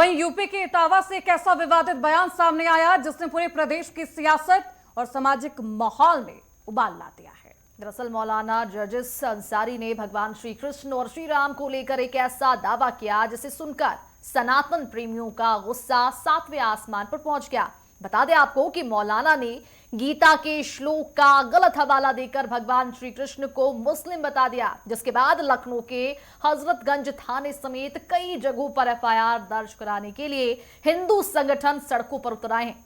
वहीं यूपी के इटावा से एक ऐसा विवादित बयान सामने आया जिसने पूरे प्रदेश की सियासत और सामाजिक माहौल में उबाल ला दिया है। दरअसल मौलाना जर्जिस अंसारी ने भगवान श्री कृष्ण और श्री राम को लेकर एक ऐसा दावा किया जिसे सुनकर सनातन प्रेमियों का गुस्सा 7वें आसमान पर पहुंच गया। बता दें आपको कि मौलाना ने गीता के श्लोक का गलत हवाला देकर भगवान श्री कृष्ण को मुस्लिम बता दिया, जिसके बाद लखनऊ के हजरतगंज थाने समेत कई जगहों पर एफआईआर दर्ज कराने के लिए हिंदू संगठन सड़कों पर उतर आए हैं।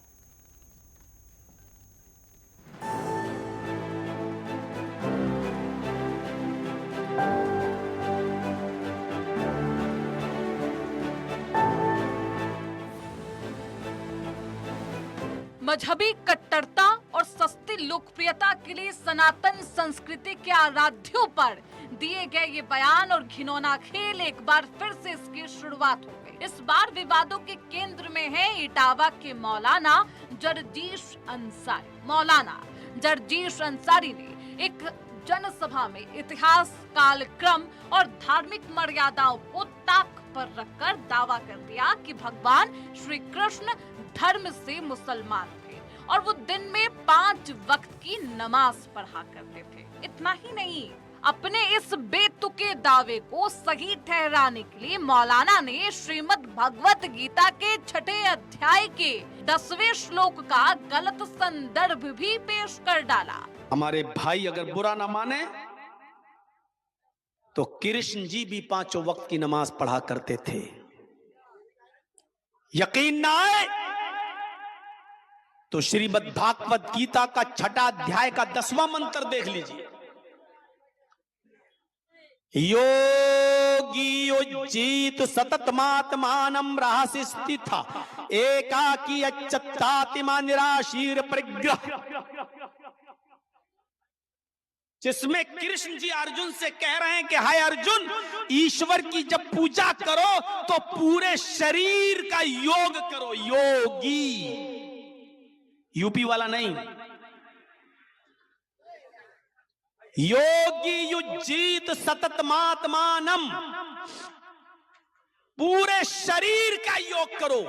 मजहबी कट्टरता और सस्ती लोकप्रियता के लिए सनातन संस्कृति के आराध्यों पर दिए गए ये बयान और घिनौना खेल एक बार फिर से इसकी शुरुआत हो गई। इस बार विवादों के केंद्र में है इटावा के मौलाना जर्जिस अंसारी। मौलाना जर्जिस अंसारी ने एक जनसभा में इतिहास, कालक्रम और धार्मिक मर्यादाओं को ताक पर रखकर दावा कर दिया कि भगवान श्री कृष्ण धर्म से मुसलमान थे और वो दिन में 5 वक्त की नमाज पढ़ा करते थे। इतना ही नहीं, अपने इस बेतुके दावे को सही ठहराने के लिए मौलाना ने श्रीमद् भगवत गीता के 6ठे अध्याय के 10वें श्लोक का गलत संदर्भ भी पेश कर डाला। हमारे भाई अगर बुरा ना माने तो कृष्ण जी भी 5 वक्त की नमाज पढ़ा करते थे। यकीन ना आए तो श्रीमद् भागवत गीता का 6ठा अध्याय का 10वां मंत्र देख लीजिए। योगी युज्जीत सततमात्मानं रहसि स्थिता एकाकी अच्युतात्मा निराशीर परिग्रह, जिसमें कृष्ण जी अर्जुन से कह रहे हैं कि हाय अर्जुन, ईश्वर की जब पूजा करो तो पूरे शरीर का योग करो। योगी, यूपी वाला नहीं। योगी युज्जीत सततमात्मानं, पूरे शरीर का योग करो।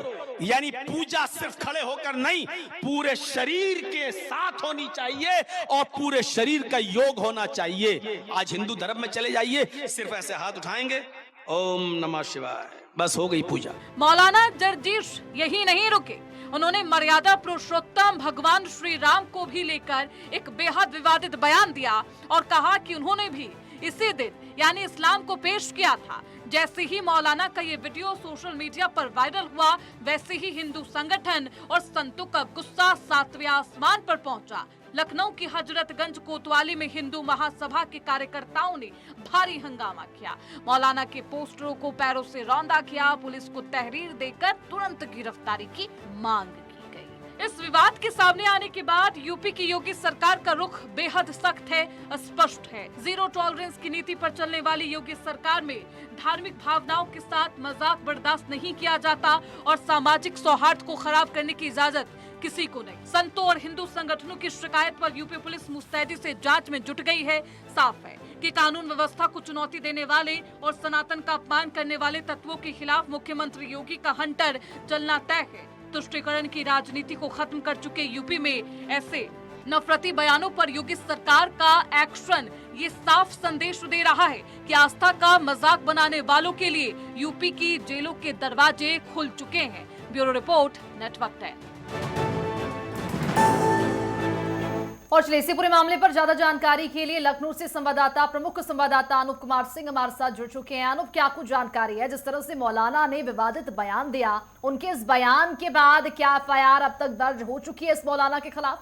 यानी पूजा सिर्फ खड़े होकर नहीं, पूरे शरीर के साथ होनी चाहिए और पूरे शरीर का योग होना चाहिए। आज हिंदू धर्म में चले जाइए, सिर्फ ऐसे हाथ उठाएंगे, ओम नमः शिवाय, बस हो गई पूजा। मौलाना जर्जिस यही नहीं रुके, उन्होंने मर्यादा पुरुषोत्तम भगवान श्री राम को भी लेकर एक बेहद विवादित बयान दिया और कहा कि उन्होंने भी इसी दिन यानी इस्लाम को पेश किया था। जैसे ही मौलाना का ये वीडियो सोशल मीडिया पर वायरल हुआ, वैसे ही हिंदू संगठन और संतों का गुस्सा 7वें आसमान पर पहुंचा। लखनऊ की हजरतगंज कोतवाली में हिंदू महासभा के कार्यकर्ताओं ने भारी हंगामा किया। मौलाना के पोस्टरों को पैरों से रौंदा किया। पुलिस को तहरीर देकर तुरंत गिरफ्तारी की मांग की गई। इस विवाद के सामने आने के बाद यूपी की योगी सरकार का रुख बेहद सख्त है, स्पष्ट है। जीरो टॉलरेंस की नीति पर चलने वाली योगी सरकार में धार्मिक भावनाओं के साथ मजाक बर्दाश्त नहीं किया जाता और सामाजिक सौहार्द को खराब करने की इजाजत किसी को नहीं। संतों और हिंदू संगठनों की शिकायत पर यूपी पुलिस मुस्तैदी से जांच में जुट गई है। साफ है कि कानून व्यवस्था को चुनौती देने वाले और सनातन का अपमान करने वाले तत्वों के खिलाफ मुख्यमंत्री योगी का हंटर चलना तय है। तुष्टीकरण की राजनीति को खत्म कर चुके यूपी में ऐसे नफरती बयानों पर योगी सरकार का एक्शन ये साफ संदेश दे रहा है कि आस्था का मजाक बनाने वालों के लिए यूपी की जेलों के दरवाजे खुल चुके हैं। Bureau report, network 10। और चलिए इसी पूरे मामले पर ज्यादा जानकारी के लिए लखनऊ से संवाददाता, प्रमुख संवाददाता अनूप कुमार सिंह हमारे साथ जुड़ चुके हैं। अनूप, क्या कुछ जानकारी है? जिस तरह से मौलाना ने विवादित बयान दिया, उनके इस बयान के बाद क्या एफआईआर अब तक दर्ज हो चुकी है इस मौलाना के खिलाफ?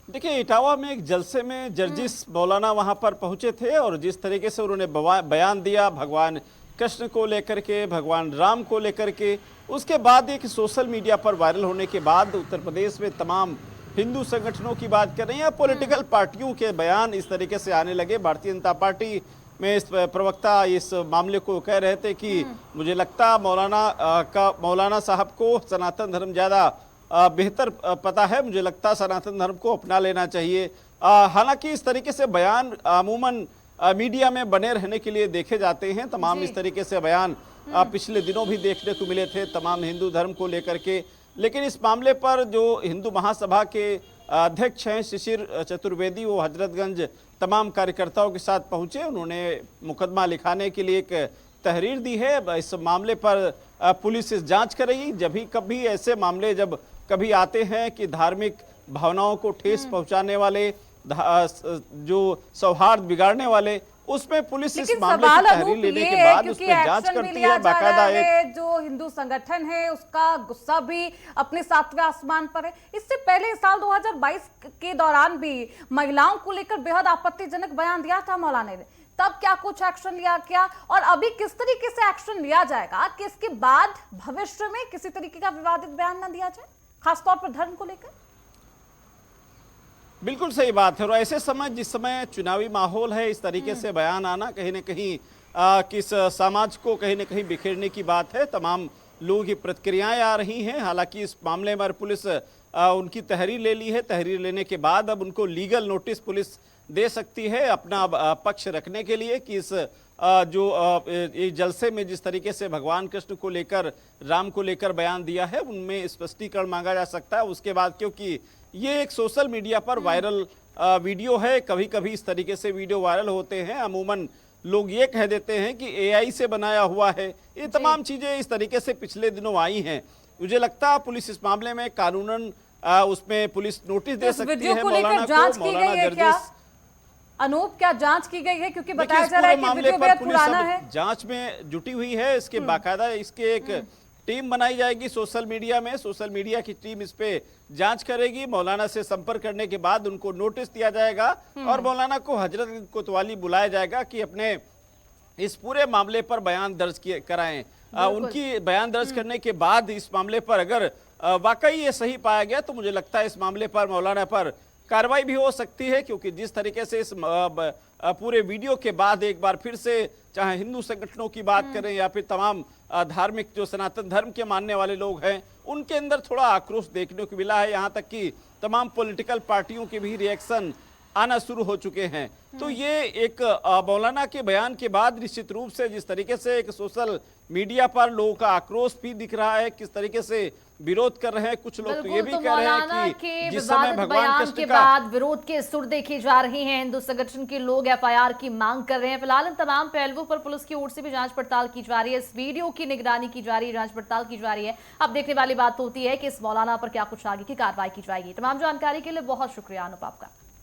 देखिए, इटावा में एक जलसे में जर्जिस मौलाना वहां पर पहुंचे थे और जिस तरीके से उन्होंने बयान दिया भगवान कृष्ण को लेकर के, भगवान राम को लेकर के, उसके बाद एक सोशल मीडिया पर वायरल होने के बाद उत्तर प्रदेश में तमाम हिंदू संगठनों की बात कर रहे हैं, पॉलिटिकल पार्टियों के बयान इस तरीके से आने लगे। भारतीय जनता पार्टी में इस प्रवक्ता इस मामले को कह रहे थे कि मुझे लगता मौलाना साहब को सनातन धर्म ज़्यादा बेहतर पता है, मुझे लगता सनातन धर्म को अपना लेना चाहिए। हालांकि इस तरीके से बयान अमूमन मीडिया में बने रहने के लिए देखे जाते हैं। तमाम इस तरीके से बयान पिछले दिनों भी देखने को मिले थे तमाम हिंदू धर्म को लेकर के। लेकिन इस मामले पर जो हिंदू महासभा के अध्यक्ष हैं शिशिर चतुर्वेदी, वो हजरतगंज तमाम कार्यकर्ताओं के साथ पहुंचे। उन्होंने मुकदमा लिखाने के लिए एक तहरीर दी है। इस मामले पर पुलिस इस जांच करेगी। जब भी कभी ऐसे मामले जब कभी आते हैं कि धार्मिक भावनाओं को ठेस पहुंचाने वाले, जो सौहार्द बिगाड़ने वाले, उसमें पुलिस इस मामले की तहरीर लेने के बाद उस पर जांच करती है। बाकायदा एक जो हिंदू संगठन है उसका गुस्सा भी अपने सातवें आसमान पर है। इससे पहले साल 2022 के दौरान भी महिलाओं को लेकर बेहद आपत्तिजनक बयान दिया था मौलाना ने। तब क्या कुछ एक्शन लिया क्या, और अभी किस तरीके से एक्शन लिया जाएगा कि इसके बाद भविष्य में किसी तरीके का विवादित बयान न दिया जाए, खासतौर पर धर्म को लेकर? बिल्कुल सही बात है। और ऐसे समय, जिस समय चुनावी माहौल है, इस तरीके से बयान आना कहीं न कहीं किस समाज को कहीं न कहीं बिखेरने की बात है। तमाम लोगों की प्रतिक्रियाएं आ रही हैं। हालांकि इस मामले में पुलिस उनकी तहरीर ले ली है। तहरीर लेने के बाद अब उनको लीगल नोटिस पुलिस दे सकती है अपना पक्ष रखने के लिए कि इस जो ये जलसे में जिस तरीके से भगवान कृष्ण को लेकर, राम को लेकर बयान दिया है, उनमें स्पष्टीकरण मांगा जा सकता है। उसके बाद, क्योंकि ये एक सोशल मीडिया पर वायरल वीडियो है, कभी कभी इस तरीके से वीडियो वायरल होते हैं। अमूमन लोग ये कह देते हैं कि एआई से बनाया हुआ है। ये तमाम चीजें इस तरीके से पिछले दिनों आई हैं। मुझे लगता है पुलिस इस मामले में कानूनन उसमें पुलिस नोटिस दे सकती है मौलाना को। मौलाना जर्जिस अनूप, क्या जांच की गई है? क्योंकि बताया जा रहा है कि वीडियो बेहद पुराना है। जांच में जुटी हुई है। इसके बाकायदा इसके एक टीम बनाई जाएगी सोशल मीडिया में। सोशल मीडिया की टीम इस पे जांच करेगी। मौलाना से संपर्क करने के बाद उनको नोटिस दिया जाएगा और मौलाना को हजरत कोतवाली बुलाया जाएगा कि अपने इस पूरे मामले पर बयान दर्ज कराएं। उनकी बयान दर्ज करने के बाद इस मामले पर अगर वाकई ये सही पाया गया तो मुझे लगता है इस मामले पर मौलाना पर कार्रवाई भी हो सकती है। क्योंकि जिस तरीके से इस पूरे वीडियो के बाद एक बार फिर से, चाहे हिंदू संगठनों की बात करें या फिर तमाम धार्मिक जो सनातन धर्म के मानने वाले लोग हैं, उनके अंदर थोड़ा आक्रोश देखने को मिला है। यहाँ तक कि तमाम पॉलिटिकल पार्टियों के भी रिएक्शन आना शुरू हो चुके हैं। तो ये एक मौलाना के बयान के बाद निश्चित रूप से जिस तरीके से एक सोशल मीडिया पर लोगों का आक्रोश भी दिख रहा है, किस तरीके से विरोध कर रहे हैं। कुछ लोग तो ये भी कह रहे हैं कि जिस समय भगवान कृष्ण के बाद विरोध के सुर देखे जा रहे हैं, हिंदू संगठन के लोग एफआईआर की मांग कर रहे हैं। फिलहाल इन तमाम पहलुओं पर पुलिस की ओर से भी जांच पड़ताल की जा रही है। इस वीडियो की निगरानी की जा रही है, जांच पड़ताल की जा रही है। अब देखने वाली बात होती है कि इस मौलाना पर क्या कुछ आगे की कार्रवाई की जाएगी। तमाम जानकारी के लिए बहुत शुक्रिया अनुप आपका।